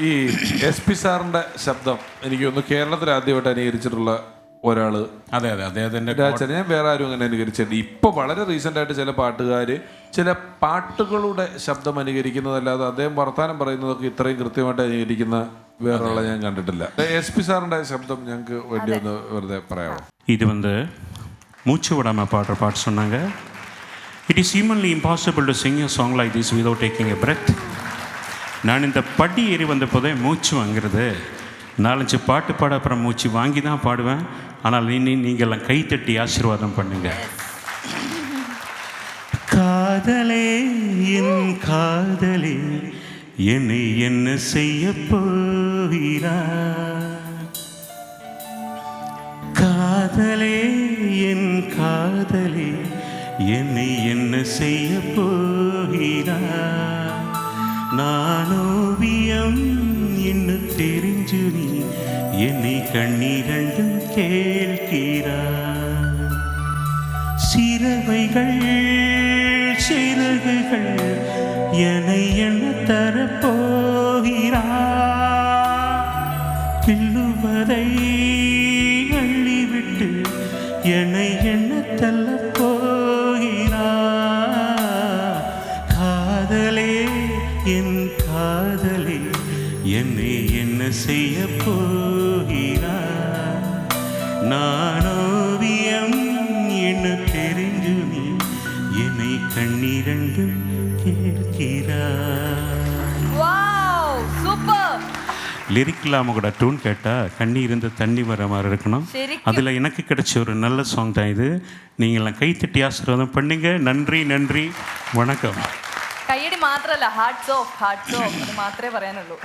ഈ SP സാറിന്റെ ശബ്ദം എനിക്ക് തോന്നുന്നു കേരളത്തിൽ ആദ്യമായിട്ട് അനുകരിച്ചിട്ടുള്ള ഒരാള്. അതെ അതെ അദ്ദേഹത്തിന്റെ രാജനെ ഞാൻ വേറെ ആരും അങ്ങനെ അനുകരിച്ചിട്ടുണ്ട്. ഇപ്പൊ വളരെ റീസെന്റ് ആയിട്ട് ചില പാട്ടുകാര് ചില പാട്ടുകളുടെ ശബ്ദം അനുകരിക്കുന്നതല്ലാതെ അദ്ദേഹം വർത്താനം പറയുന്നതൊക്കെ ഇത്രയും കൃത്യമായിട്ട് അനുകരിക്കുന്ന വേറെയുള്ള ഞാൻ കണ്ടിട്ടില്ല. SP സാറിന്റെ ശബ്ദം ഞങ്ങൾക്ക് വേണ്ടി ഒന്ന് വെറുതെ പറയാമോ? இது வந்து மூச்சு விடாமல் பாடுற பாட்டு சொன்னாங்க. It is humanly impossible to sing a song like this without taking a breath. நான் இந்த படி ஏறி வந்தப்போதே மூச்சு வாங்கிறது. 4-5 பாட்டு பாட அப்புறம் மூச்சு வாங்கி தான் பாடுவேன். ஆனால் நீங்கள்லாம் கைத்தட்டி ஆசீர்வாதம் பண்ணுங்க. காதலே என் காதலே என்னை என்ன செய்ய போகிறாய்? காதலே என் காதலே என்னை என்ன செய்ய போகிறாய்? நான் ஓவியம் இன்னும் தெரிஞ்சு நீ என்னை கண்ணீரண்டும் கேட்கிறாய். சிறவைகள் சிறகுகள் என்னை என்ன தரப்போகிறாய்? கிள்ளுவதை அள்ளிவிட்டு என்னை என்ன தள்ளப் போகிறாய்? காதலே என் காதலே என்னை என்ன செய்ய போகிறாய்? நான் ஓவியம் என்ன தெரிஞ்சு நீ என்னை கண்ணீரண்டும் கேட்கிறாய். Wow super. லிரிக்கில் அவங்களோட டூன் கேட்டால் கண்ணி இருந்து தண்ணி வர மாதிரி இருக்கணும். அதில் எனக்கு கிடைச்ச ஒரு நல்ல சாங் தான் இது. நீங்கள்லாம் கைத்தட்டி ஆசீர்வாதம் பண்ணுங்க. நன்றி നന്ദി വണക്കം. കയ്യടി മാത്രമല്ല ഹാർട്ട്സ് ഓഫ് അത് മാത്രമേ പറയാനുള്ളൂ.